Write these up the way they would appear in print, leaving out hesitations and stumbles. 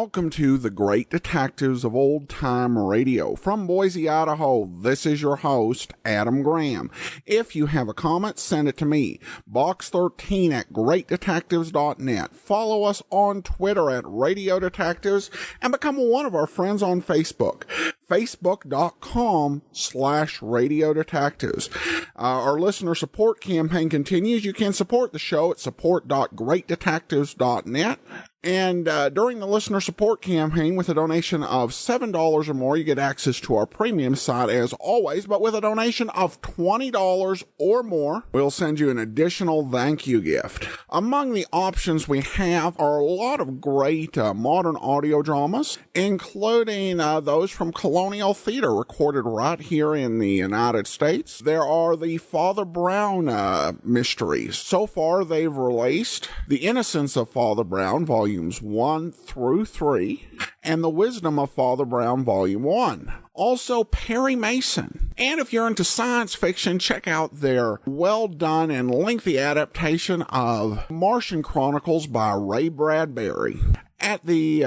welcome to the Great Detectives of Old Time Radio. From Boise, Idaho, this is your host, Adam Graham. If you have a comment, send it to me, box13 at greatdetectives.net. Follow us on Twitter at Radio Detectives and become one of our friends on Facebook, facebook.com/Radio Detectives. Our listener support campaign continues. You can support the show at support.greatdetectives.net. And during the listener support campaign, with a donation of $7 or more, you get access to our premium site as always. But with a donation of $20 or more, we'll send you an additional thank you gift. Among the options we have are a lot of great modern audio dramas, including those from Colonial Theater, recorded right here in the United States. There are the Father Brown mysteries. So far, they've released The Innocence of Father Brown, Volumes 1 through 3, and The Wisdom of Father Brown, Volume 1. Also, Perry Mason. And if you're into science fiction, check out their well-done and lengthy adaptation of Martian Chronicles by Ray Bradbury. At the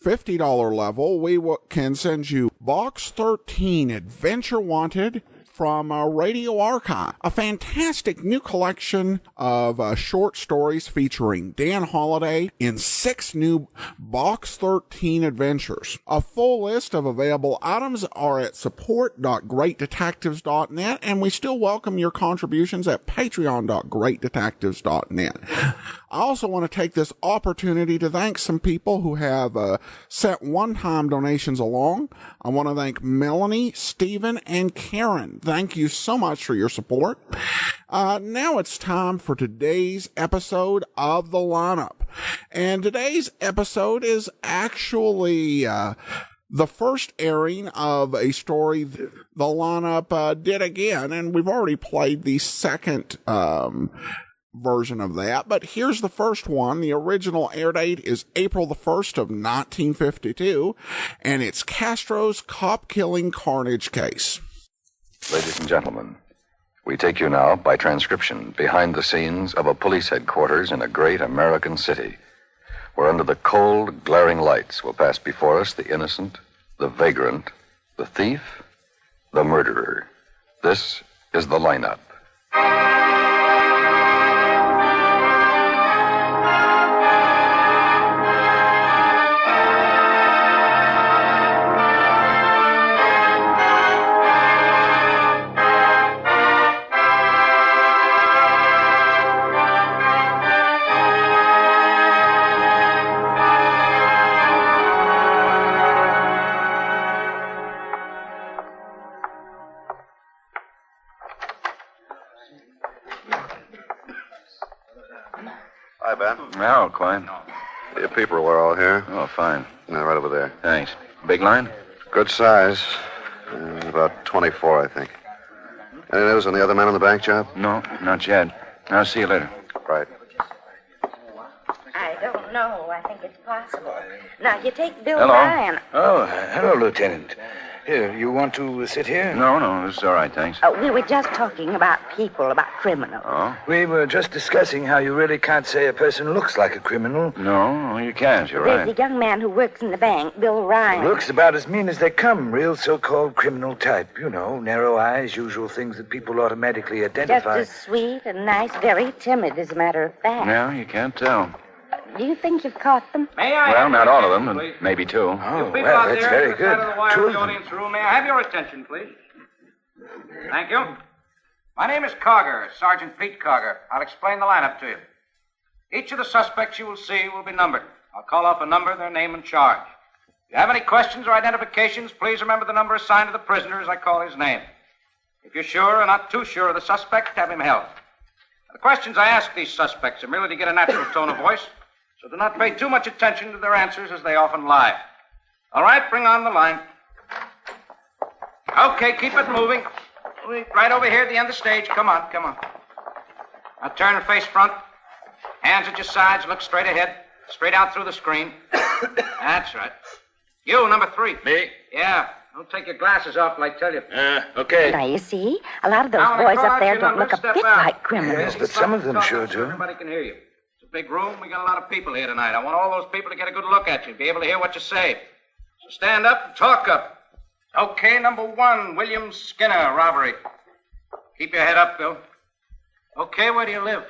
$50 level, we can send you Box 13 Adventure Wanted from Radio Archive, a fantastic new collection of short stories featuring Dan Holliday in 6 new Box 13 adventures. A full list of available items are at support.greatdetectives.net, and we still welcome your contributions at patreon.greatdetectives.net. I also want to take this opportunity to thank some people who have sent one-time donations along. I want to thank Melanie, Stephen, and Karen. Thank you so much for your support. Now it's time for today's episode of The Lineup. And today's episode is actually the first airing of a story The Lineup did again, and we've already played the second version of that, but here's the first one. The original air date is April the 1st of 1952, and it's Kastro's cop-killing Karnage case. Ladies and gentlemen, we take you now, by transcription, behind the scenes of a police headquarters in a great American city, where under the cold, glaring lights will pass before us the innocent, the vagrant, the thief, the murderer. This is The Lineup. Hi, Ben. Now, Klein. Your people were all here. Oh, fine. Yeah, right over there. Thanks. Big line? Good size. About 24, I think. Any news on the other man on the bank job? No, not yet. I'll see you later. Right. I don't know. I think it's possible. Now, you take Bill Hello. Ryan. Oh, hello, Lieutenant. Here, you want to sit here? No, this is all right, thanks. We were just talking about people, about criminals. Oh? We were just discussing how you really can't say a person looks like a criminal. No, you can't. You're There's right. the young man who works in the bank, Bill Ryan. Looks about as mean as they come. Real so-called criminal type. You know, narrow eyes, usual things that people automatically Just identify. as sweet and nice, very timid, as a matter of fact. No, you can't tell. Do you think you've caught them? May I? Well, not all of them, and maybe 2. Oh, You people well, out that's there very at the side good. of the wire 2 in of the them. audience room, may I have your attention, please? Thank you. My name is Cogger, Sergeant Pete Cogger. I'll explain the lineup to you. Each of the suspects you will see will be numbered. I'll call off a number, their name, and charge. If you have any questions or identifications, please remember the number assigned to the prisoner as I call his name. If you're sure or not too sure of the suspect, have him held. The questions I ask these suspects are merely to get a natural tone of voice, so do not pay too much attention to their answers, as they often lie. All right, bring on the line. Okay, keep it moving. Right over here at the end of the stage. Come on. Now turn and face front. Hands at your sides. Look straight ahead. Straight out through the screen. That's right. You, number 3. Me? Yeah. Don't take your glasses off till I tell you. Okay. Now, you see, a lot of those Now, when I boys call up out there your don't number, look a step bit out. like criminals. Yes, but some of them sure So do. everybody can hear you. So big room. We got a lot of people here tonight. I want all those people to get a good look at you, be able to hear what you say. So stand up and talk up. Okay, number 1, William Skinner, robbery. Keep your head up, Bill. Okay, where do you live?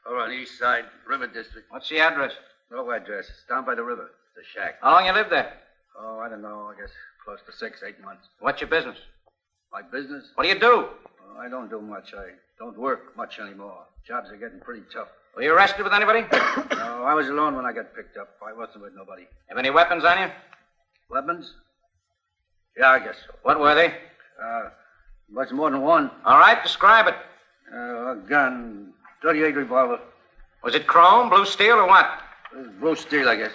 Over on the east side, River District. What's the address? No address. It's down by the river. It's a shack. How long you lived there? Oh, I don't know. I guess close to 6-8 months. What's your business? My business? What do you do? Oh, I don't do much. I don't work much anymore. Jobs are getting pretty tough. Were you arrested with anybody? No, I was alone when I got picked up. I wasn't with nobody. Have any weapons on you? Weapons? Yeah, I guess so. What were they? Much more than one. All right, describe it. A gun, 38 revolver. Was it chrome, blue steel, or what? Blue steel, I guess.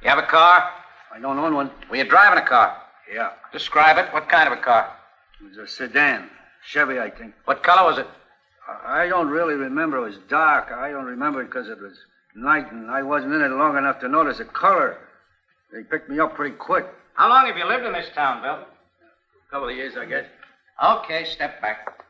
You have a car? I don't own one. Were you driving a car? Yeah. Describe it. What kind of a car? It was a sedan. Chevy, I think. What color was it? I don't really remember. It was dark. I don't remember it because it was night and I wasn't in it long enough to notice the color. They picked me up pretty quick. How long have you lived in this town, Bill? A couple of years, I guess. Okay, step back.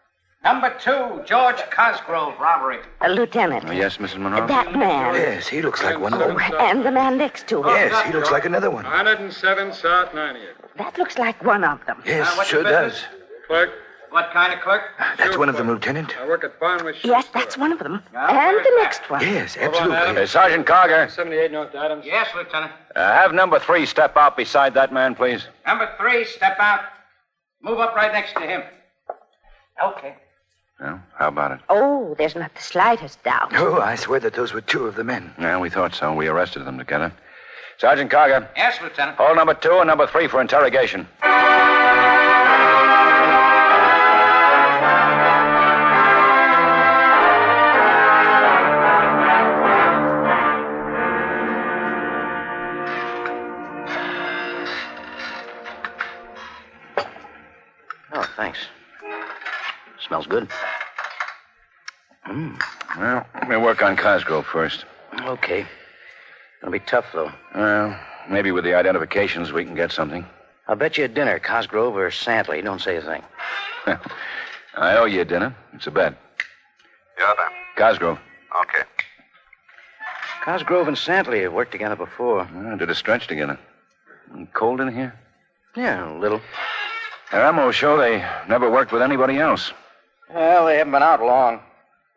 Number 2, George Cosgrove, robbery. Lieutenant. Yes, Mrs. Monroe? That man. Yes, he looks like one of them. And the man next to him. Yes, he looks like another one. 107 South 90th. That looks like one of them. Yes, what's sure your business? does. Clerk, What kind of clerk? That's one of them, Lieutenant. I work at Barnwell Shoe Yes, Store. that's one of them. Now, And where's the that? next one. Yes, Adam. absolutely. Sergeant Carger, 78 North Adams. Yes, Lieutenant. have number 3 step out beside that man, please. Number 3, step out. Move up right next to him. Okay. Well, how about it? Oh, there's not the slightest doubt. Oh, I swear that those were 2 of the men. Yeah, we thought so. We arrested them together. Sergeant Carger, Yes, Lieutenant. hold number 2 and number 3 for interrogation. Oh, thanks. Smells good. Well, we'll work on Cosgrove first. Okay. Gonna be tough, though. Well, maybe with the identifications we can get something. I'll bet you a dinner, Cosgrove or Santley. Don't say a thing. I owe you a dinner. It's a bet. Yeah, then. Cosgrove. Okay. Cosgrove and Santley have worked together before. Did a stretch together. Cold in here? Yeah, a little. Their ammo show they never worked with anybody else. Well, they haven't been out long.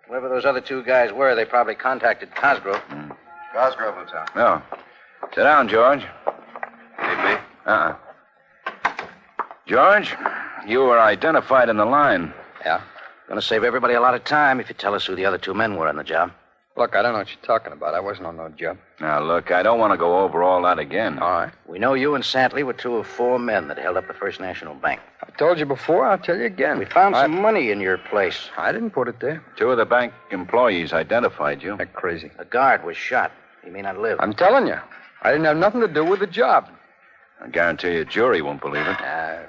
Whoever those other 2 guys were, they probably contacted Cosgrove. Cosgrove, Lieutenant. No. Sit down, George. Need me? George, you were identified in the line. Yeah? Gonna save everybody a lot of time if you tell us who the other 2 men were on the job. Look, I don't know what you're talking about. I wasn't on no job. Now, look, I don't want to go over all that again. All right. We know you and Santley were 2 of 4 men that held up the First National Bank. I told you before. I'll tell you again. We found some money in your place. I didn't put it there. 2 of the bank employees identified you. You're crazy. A guard was shot. He may not live. I'm telling you. I didn't have nothing to do with the job. I guarantee you a jury won't believe it.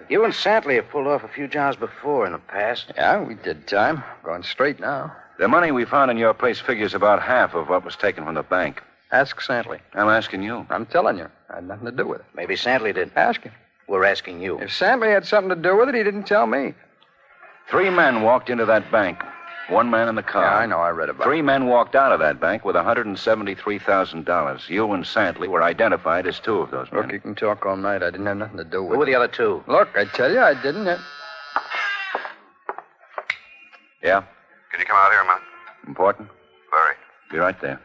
You and Santley have pulled off a few jobs before in the past. Yeah, we did time. Going straight now. The money we found in your place figures about half of what was taken from the bank. Ask Santley. I'm asking you. I'm telling you. I had nothing to do with it. Maybe Santley did. Ask him. We're asking you. If Santley had something to do with it, he didn't tell me. 3 men walked into that bank. 1 man in the car. Yeah, I know. I read about 3 men walked out of that bank with $173,000. You and Santley were identified as 2 of those it. men. Look, you can talk all night. I didn't have nothing to do with Who were it. the other 2? Look, I tell you, I didn't. Yeah? Can you come out here a minute? Important? Very. Be right there.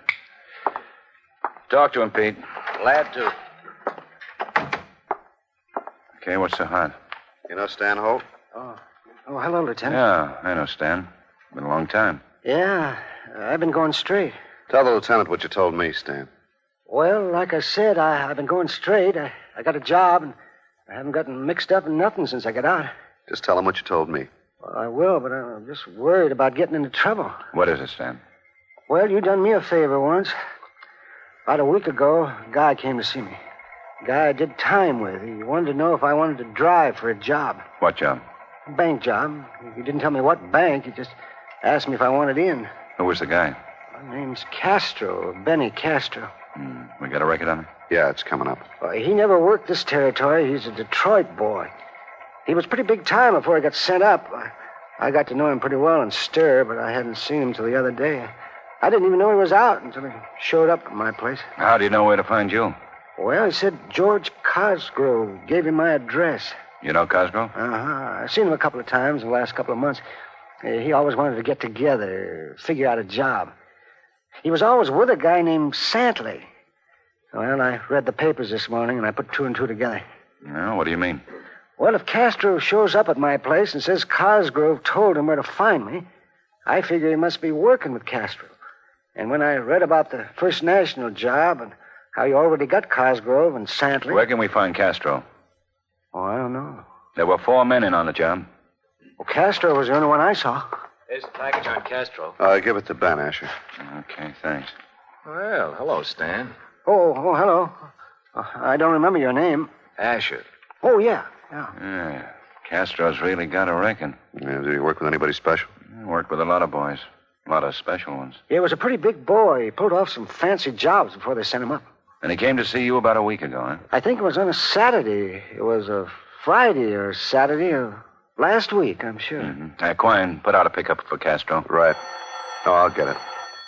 Talk to him, Pete. Glad to. Okay, what's so hot? You know Stan Holt? Oh, hello, Lieutenant. Yeah, I know Stan. Been a long time. Yeah, I've been going straight. Tell the lieutenant what you told me, Stan. Well, like I said, I've been going straight. I got a job, and I haven't gotten mixed up in nothing since I got out. Just tell him what you told me. Well, I will, but I'm just worried about getting into trouble. What is it, Stan? Well, you done me a favor once. About a week ago, a guy came to see me. A guy I did time with. He wanted to know if I wanted to drive for a job. What job? A bank job. He didn't tell me what bank. He just asked me if I wanted in. Who was the guy? My name's Kastro, Benny Kastro. We got a record on him? Yeah, it's coming up. He never worked this territory. He's a Detroit boy. He was pretty big time before he got sent up. I got to know him pretty well in stir, but I hadn't seen him till the other day. I didn't even know he was out until he showed up at my place. How do you know where to find you? Well, he said George Cosgrove gave him my address. You know Kastro? Uh-huh. I've seen him a couple of times in the last couple of months. He always wanted to get together, figure out a job. He was always with a guy named Santley. Well, I read the papers this morning, and I put two and two together. No, what do you mean? Well, if Kastro shows up at my place and says Cosgrove told him where to find me, I figure he must be working with Kastro. And when I read about the First National job and how you already got Cosgrove and Santley... Where can we find Kastro? Oh, I don't know. There were 4 men in on the job. Well, Kastro was the only one I saw. Here's the package on Kastro. Give it to Ben, Asher. Okay, thanks. Well, hello, Stan. Oh, hello. I don't remember your name. Asher. Oh, yeah. Yeah, Castro's really got a reckon. Yeah, did he work with anybody special? Worked with a lot of boys. A lot of special ones. He was a pretty big boy. He pulled off some fancy jobs before they sent him up. And he came to see you about a week ago, huh? I think it was on a Saturday. It was a Friday or Saturday or last week, I'm sure. Mm-hmm. Quine, put out a pickup for Kastro. Right. Oh, I'll get it.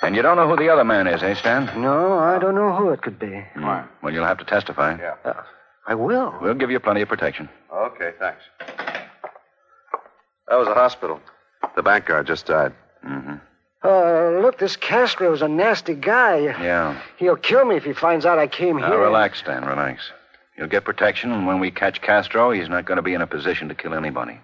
And you don't know who the other man is, eh, Stan? No, I don't know who it could be. Well, you'll have to testify. Yeah. I will. We'll give you plenty of protection. Okay, thanks. That was a hospital. The bank guard just died. Mm-hmm. Look, this Castro's a nasty guy. Yeah. He'll kill me if he finds out I came here. Now, relax, Stan, relax. You'll get protection, and when we catch Kastro, he's not going to be in a position to kill anybody.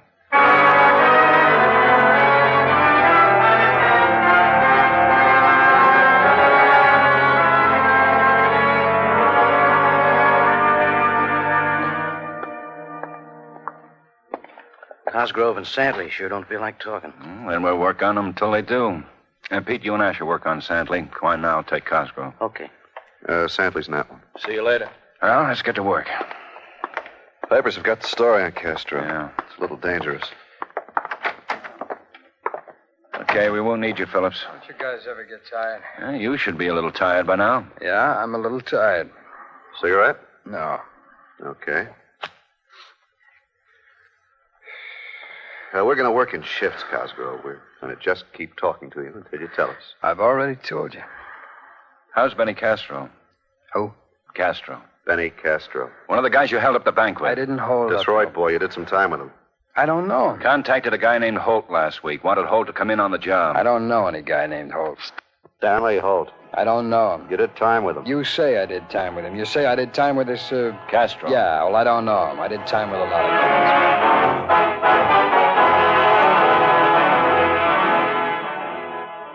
Cosgrove and Santley sure don't feel like talking. Then we'll work on them until they do. And Pete, you and Asher work on Santley. Quine now take Cosgrove. Okay. Santley's in that one. See you later. Well, let's get to work. Papers have got the story on Kastro. Yeah. It's a little dangerous. Okay, we won't need you, Phillips. Don't you guys ever get tired? You should be a little tired by now. Yeah, I'm a little tired. Cigarette? No. Okay. We're going to work in shifts, Cosgrove. We're going to just keep talking to you until you tell us. I've already told you. How's Benny Kastro? Who? Castro. Benny Kastro. One of the guys you held up the bank with. I didn't hold That's up. right, boy. You did some time with him. I don't know. Contacted a guy named Holt last week. Wanted Holt to come in on the job. I don't know any guy named Holt. Stanley Holt. I don't know him. You did time with him. You say I did time with him. You say I did time with this, Kastro. Yeah, well, I don't know him. I did time with a lot of guys.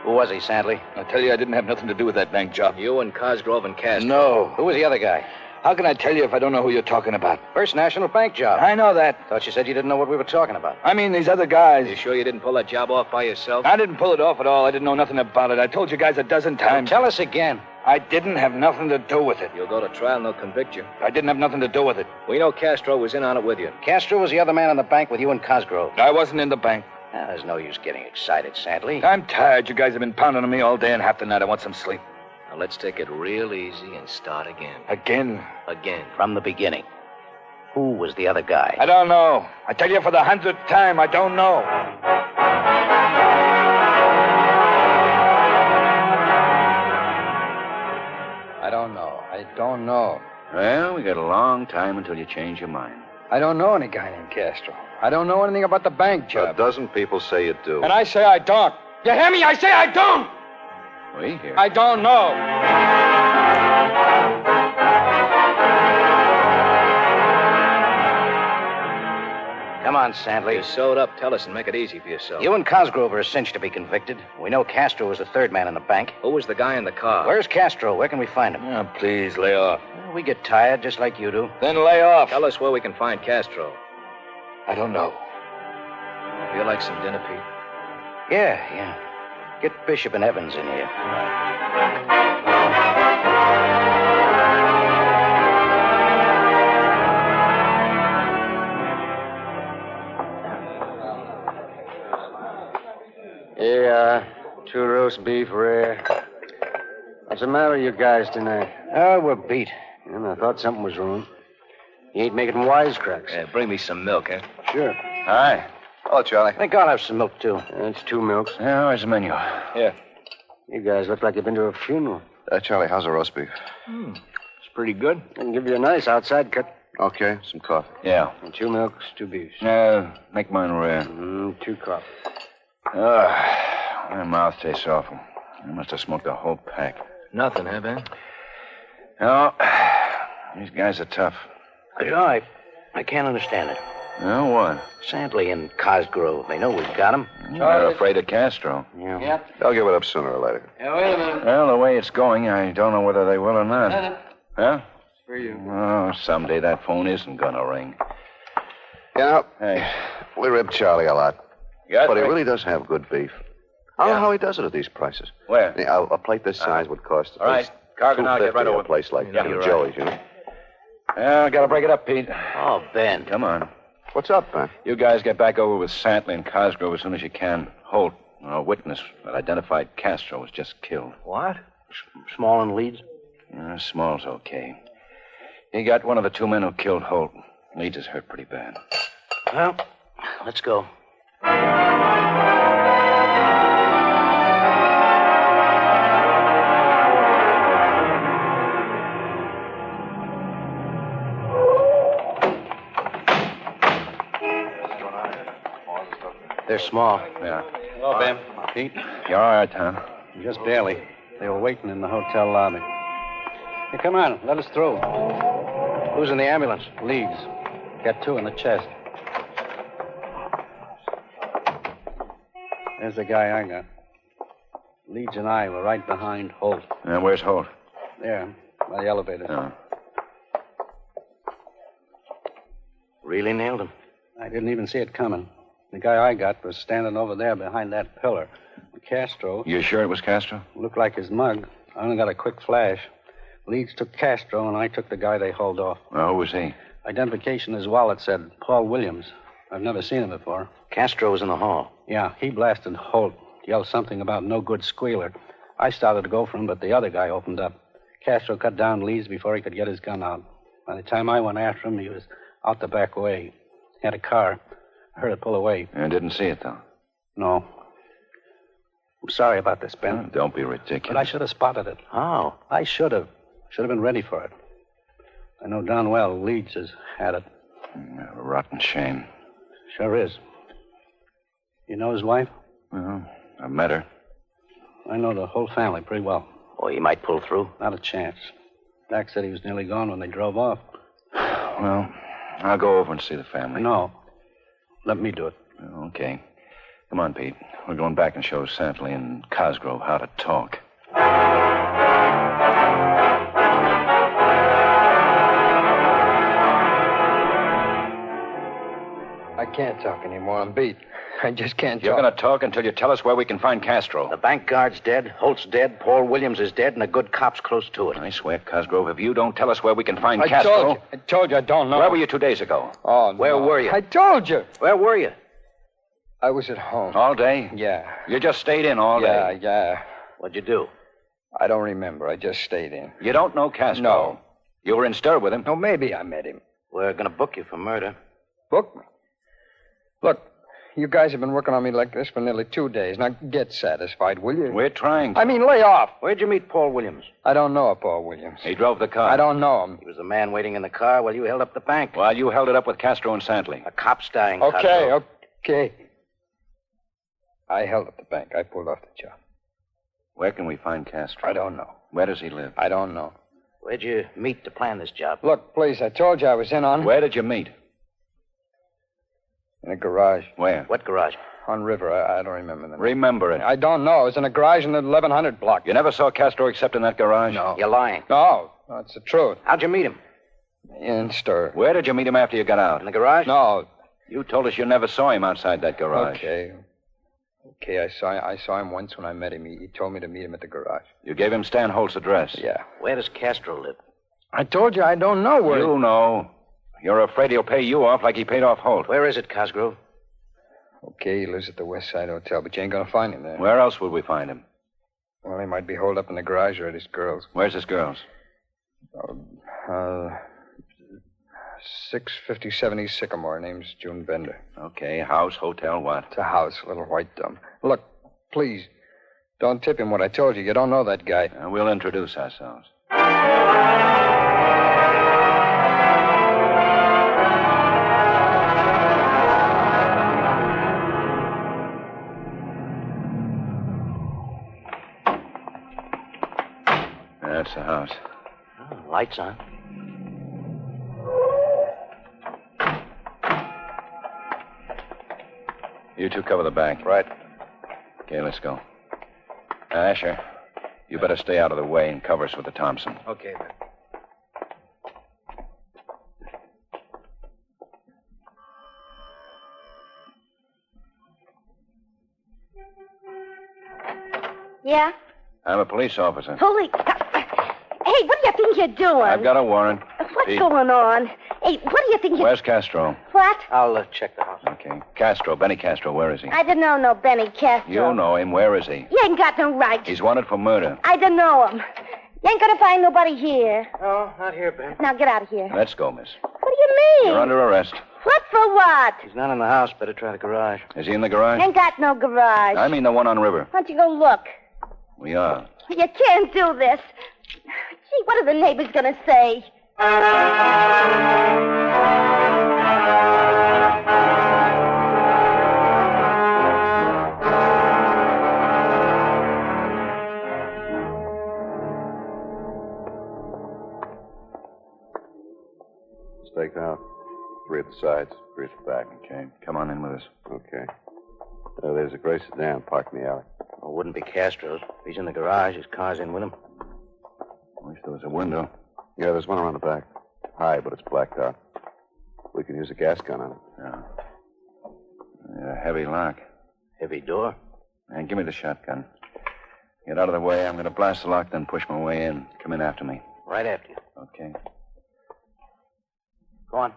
Who was he, Santley? I tell you, I didn't have nothing to do with that bank job. You and Cosgrove and Castro. No. Who was the other guy? How can I tell you if I don't know who you're talking about? First National Bank job. I know that. Thought you said you didn't know what we were talking about. I mean, these other guys. You sure you didn't pull that job off by yourself? I didn't pull it off at all. I didn't know nothing about it. I told you guys a dozen times. Tell us again. I didn't have nothing to do with it. You'll go to trial and they'll convict you. I didn't have nothing to do with it. We know Castro was in on it with you. Castro was the other man in the bank with you and Cosgrove. I wasn't in the bank. Now, there's no use getting excited, Santley. I'm tired. You guys have been pounding on me all day and half the night. I want some sleep. Now, let's take it real easy and start again. Again? Again, from the beginning. Who was the other guy? I don't know. I tell you for the 100th time, I don't know. I don't know. I don't know. Well, we got a long time until you change your mind. I don't know any guy named Castro. I don't know anything about the bank A job. dozen people say you do. And I say I don't. You hear me? I say I don't. We hear. I don't know. Come on, Santley. You sewed up. Tell us and make it easy for yourself. You and Cosgrove are a cinch to be convicted. We know Castro was the third man in the bank. Who was the guy in the car? Where's Castro? Where can we find him? Oh, please, lay off. Well, we get tired just like you do. Then lay off. Tell us where we can find Castro. I don't know. Feel like some dinner, Pete? Yeah. Get Bishop and Evans in here. Yeah, 2 roast beef rare. What's the matter with you guys tonight? Oh, we're beat. And I thought something was wrong. You ain't making wisecracks. Yeah, bring me some milk, eh? Sure. Hi. Oh, Charlie. I think I'll have some milk, too. That's 2 milks. Yeah, where's the menu? Here. You guys look like you've been to a funeral. Charlie, how's the roast beef? It's pretty good. I can give you a nice outside cut. Okay, some coffee. Yeah. And 2 milks, 2 beefs. Make mine rare. 2 coffee. My mouth tastes awful. I must have smoked a whole pack. Nothing, eh, Ben? No, these guys are tough. You know, I can't understand it. No, what? Santley and Cosgrove, they know we've got him. They're afraid of Kastro. Yeah. Yep. They'll give it up sooner or later. Yeah, wait a minute. Well, the way it's going, I don't know whether they will or not. Huh? For you. Oh, someday that phone isn't gonna ring. You know, Hey. we rib Charlie a lot. Guthrie. But he really does have good beef. I don't know how he does it at these prices. Where? A plate this size would cost All right. Cargan, I'll get right over. A place like you're Joey's, you know. Yeah, I gotta break it up, Pete. Oh, Ben. Come on. What's up, man? You guys get back over with Santley and Cosgrove as soon as you can. Holt, a witness that identified Kastro, was just killed. What? Small and Leeds? Small's okay. He got one of the 2 men who killed Holt. Leeds is hurt pretty bad. Well, let's go. They're small. Yeah. Hello, Ben. Pete, you're all right, Tom? Just barely. They were waiting in the hotel lobby. Hey, come on, let us through. Who's in the ambulance? Leeds. Got 2 in the chest. There's the guy I got. Leeds and I were right behind Holt. And where's Holt? There, by the elevator. Oh. Really nailed him. I didn't even see it coming. The guy I got was standing over there behind that pillar. Castro You sure it was Kastro? looked like his mug. I only got a quick flash. Leeds took Castro, and I took the guy they hauled off. Well, who was he? Identification in his wallet said Paul Williams. I've never seen him before. Castro was in the hall. Yeah, he blasted Holt. Yelled something about no good squealer. I started to go for him, but the other guy opened up. Castro cut down Leeds before he could get his gun out. By the time I went after him, he was out the back way. He had a car. I heard it pull away. I didn't see it, though. No. I'm sorry about this, Ben. Oh, don't be ridiculous. But I should have spotted it. How? I should have. Should have been ready for it. I know darn well Leeds has had it. A rotten shame. Sure is. You know his wife? Well, I met her. I know the whole family pretty well. Oh, he might pull through. Not a chance. Doc said he was nearly gone when they drove off. Well, I'll go over and see the family. No. Let me do it. Okay. Come on, Pete. We're going back and show Santley and Cosgrove how to talk. I can't talk anymore. I'm beat. I just can't You're talk. going to talk until you tell us where we can find Castro. The bank guard's dead, Holt's dead, Paul Williams is dead, and a good cop's close to it. I swear, Cosgrove, if you don't tell us where we can find I Castro... told you I don't know. Where were you 2 days ago? Oh, Where no. were you? I told you. Where were you? I was at home. All day? Yeah. You just stayed in all day? Yeah. What'd you do? I don't remember. I just stayed in. You don't know Castro? No. You were in stir with him? No, maybe I met him. We're going to book you for murder. Book me. Look, you guys have been working on me like this for nearly 2 days. Now get satisfied, will you? We're trying to. I mean, lay off. Where'd you meet Paul Williams? I don't know Paul Williams. He drove the car. I don't know him. He was the man waiting in the car while you held up the bank. While you held it up with Castro and Santley. A cop's dying. Okay. Cosgrove. I held up the bank. I pulled off the job. Where can we find Castro? I don't know. Where does he live? I don't know. Where'd you meet to plan this job? Look, please, I told you I was in on... Where did you meet? In a garage. Where? What garage? On River. I don't remember the name. Remember it. I don't know. It was in a garage in the 1100 block. You never saw Castro except in that garage? No. You're lying. No, it's the truth. How'd you meet him? In stir. Where did you meet him after you got out? In the garage? No. You told us you never saw him outside that garage. Okay, I saw him once when I met him. He told me to meet him at the garage. You gave him Stan Holt's address? Yeah. Where does Castro live? I told you I don't know where... You know. You're afraid he'll pay you off like he paid off Holt. Where is it, Cosgrove? Okay, he lives at the West Side Hotel, but you ain't gonna find him there. Where else would we find him? Well, he might be holed up in the garage or at his girl's. Where's his girls? 65070 Sycamore. Name's June Bender. Okay, house, hotel, what? It's a house, a little white dome. Look, please, Don't tip him what I told you. You don't know that guy. We'll introduce ourselves. That's the house. Oh, lights on. You two cover the back. Right. Okay, let's go. Asher, you better stay out of the way and cover us with the Thompson. Okay, then. Yeah? I'm a police officer. Holy... Hey, what do you think you're doing? I've got a warrant. What's Pete. going on? Hey, what do you think you're... Where's Kastro? What? I'll check the house. Okay. Castro, Benny Castro, where is he? I don't know no Benny Kastro. You know him. Where is he? You ain't got no right. He's wanted for murder. I don't know him. You ain't gonna find nobody here. No, not here, Ben. Now get out of here. Let's go, miss. What do you mean? You're under arrest. What for what? He's not in the house. Better try the garage. Is he in the garage? Ain't got no garage. I mean the one on River. Why don't you go look? We are. You can't do this. Gee, what are the neighbors gonna say? Staked out. 3 at the sides, 3 at the back. Okay. Come on in with us. Okay. There's a gray sedan parked in the alley. Oh, wouldn't be Castro's. If he's in the garage, his car's in with him. Wish there was a window. Yeah, there's one around the back. High, but it's blacked out. We can use a gas gun on it. Yeah, heavy lock. Heavy door. And give me the shotgun. Get out of the way. I'm going to blast the lock, then push my way in. Come in after me. Right after you. Okay. Go on.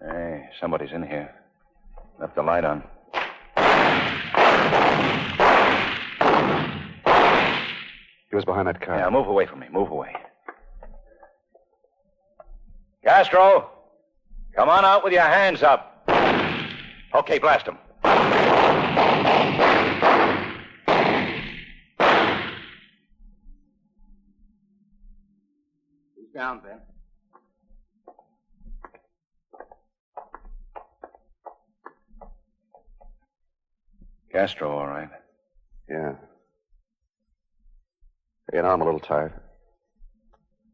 Hey, somebody's in here. Left the light on. He was behind that car. Yeah, move away from me. Move away. Castro, come on out with your hands up. Okay, blast him. He's down, Ben. Castro, all right. Yeah. You know, I'm a little tired.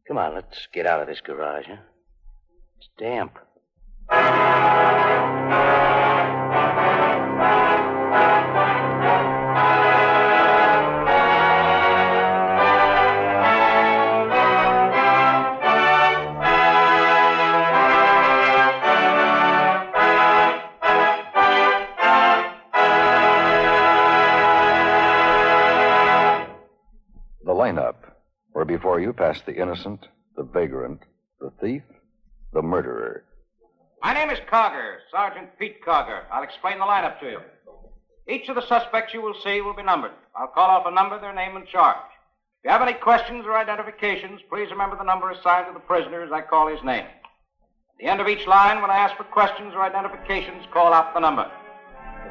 Come on, let's get out of this garage, huh? It's damp. The lineup, where before you pass the innocent, the vagrant, the thief, the murderer. My name is Cogger, Sergeant Pete Cogger. I'll explain the lineup to you. Each of the suspects you will see will be numbered. I'll call off a number, their name, and charge. If you have any questions or identifications, please remember the number assigned to the prisoner as I call his name. At the end of each line, when I ask for questions or identifications, call out the number.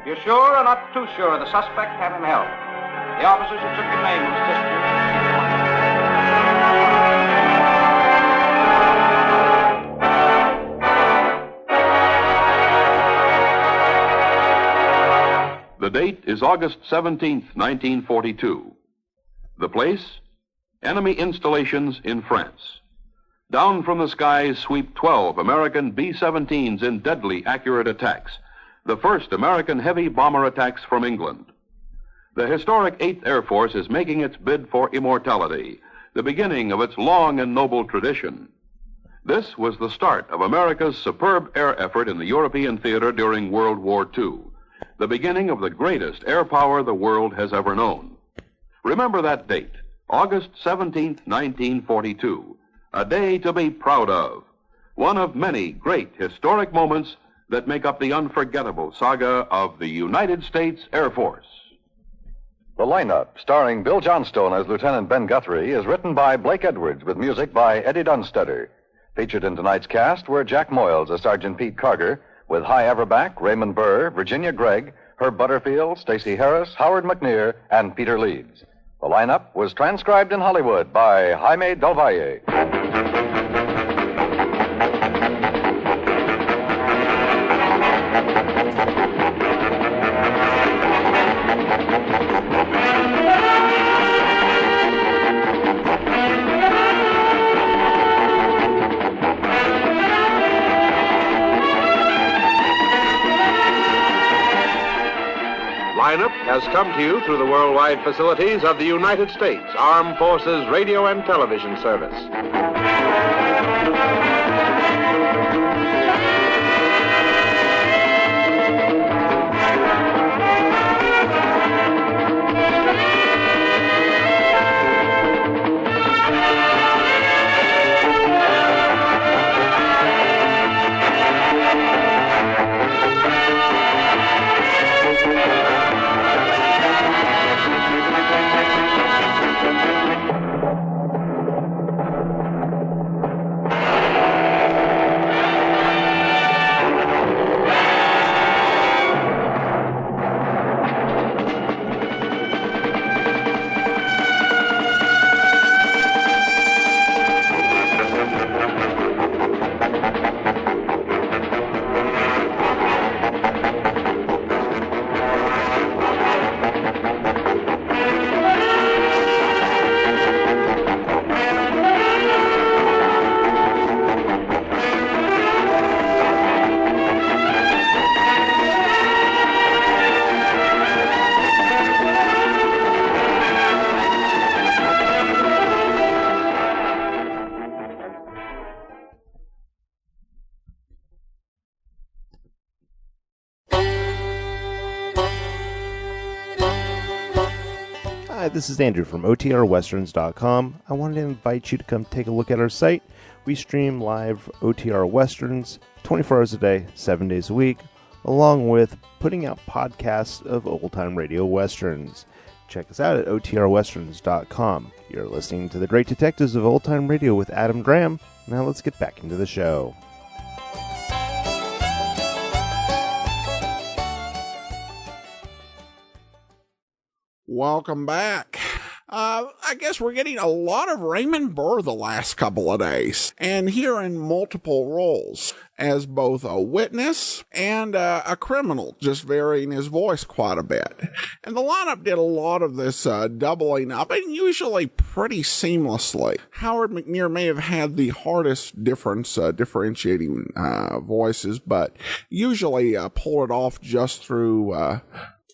If you're sure or not too sure, the suspect, have him held. The officers who took your name will assist you. The date is August 17th, 1942. The place? Enemy installations in France. Down from the skies sweep 12 American B-17s in deadly accurate attacks. The first American heavy bomber attacks from England. The historic 8th Air Force is making its bid for immortality, the beginning of its long and noble tradition. This was the start of America's superb air effort in the European theater during World War II, the beginning of the greatest air power the world has ever known. Remember that date, August 17th, 1942, a day to be proud of, one of many great historic moments that make up the unforgettable saga of the United States Air Force. The lineup, starring Bill Johnstone as Lieutenant Ben Guthrie, is written by Blake Edwards with music by Eddie Dunstetter. Featured in tonight's cast were Jack Moyles as Sergeant Pete Carger, with Hy Everback, Raymond Burr, Virginia Gregg, Herb Butterfield, Stacey Harris, Howard McNear, and Peter Leeds. The lineup was transcribed in Hollywood by Jaime Del Valle. Lineup has come to you through the worldwide facilities of the United States Armed Forces Radio and Television Service. Hi, this is Andrew from OTRWesterns.com. I wanted to invite you to come take a look at our site. We stream live OTR Westerns 24 hours a day, 7 days a week, along with putting out podcasts of old-time radio westerns. Check us out at OTRWesterns.com. You're listening to The Great Detectives of Old Time Radio with Adam Graham. Now let's get back into the show. Welcome back. I guess we're getting a lot of Raymond Burr the last couple of days, and here in multiple roles as both a witness and a criminal, just varying his voice quite a bit. And the lineup did a lot of this doubling up, and usually pretty seamlessly. Howard McNear may have had the hardest differentiating voices, but usually pulled it off just through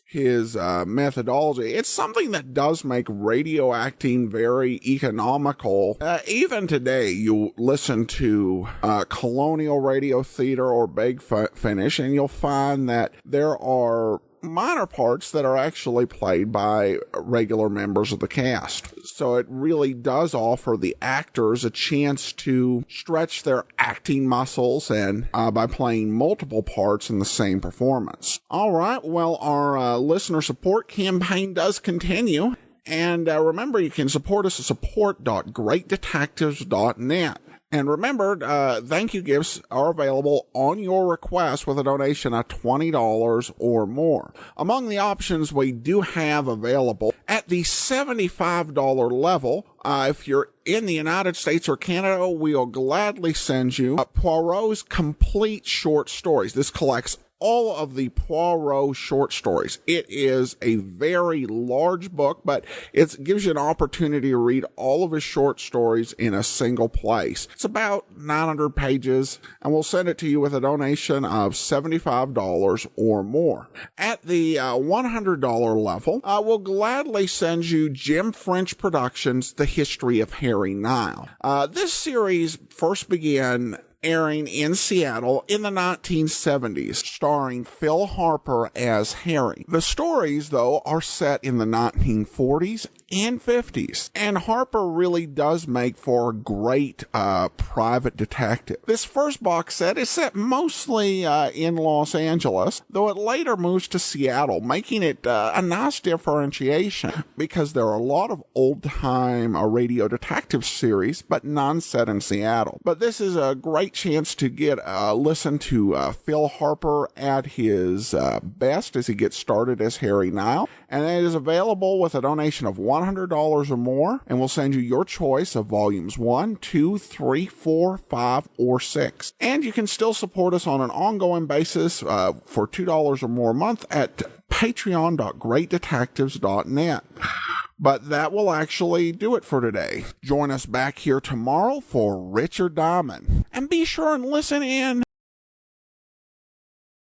his methodology. It's something that does make radio acting very economical. Even today, you listen to colonial radio theater or Big Finish, and you'll find that there are minor parts that are actually played by regular members of the cast. So it really does offer the actors a chance to stretch their acting muscles and by playing multiple parts in the same performance. All right, well, our listener support campaign does continue. And remember, you can support us at support.greatdetectives.net. And remember, thank you gifts are available on your request with a donation of $20 or more. Among the options we do have available at the $75 level, if you're in the United States or Canada, we'll gladly send you Poirot's complete short stories. This collects all of the Poirot short stories. It is a very large book, but it gives you an opportunity to read all of his short stories in a single place. It's about 900 pages, and we'll send it to you with a donation of $75 or more. At the $100 level, we'll gladly send you Jim French Productions' The History of Harry Nile. This series first began airing in Seattle in the 1970s, starring Phil Harper as Harry. The stories, though, are set in the 1940s and 50s, and Harper really does make for a great private detective. This first box set is set mostly in Los Angeles, though it later moves to Seattle, making it a nice differentiation, because there are a lot of old-time radio detective series, but none set in Seattle. But this is a great chance to get a listen to Phil Harper at his best as he gets started as Harry now, and it is available with a donation of $100 or more, and we'll send you your choice of volumes 1, 2, 3, 4, 5, or 6. And you can still support us on an ongoing basis for $2 or more a month at patreon.greatdetectives.net. But that will actually do it for today. Join us back here tomorrow for Richard Diamond. And be sure and listen in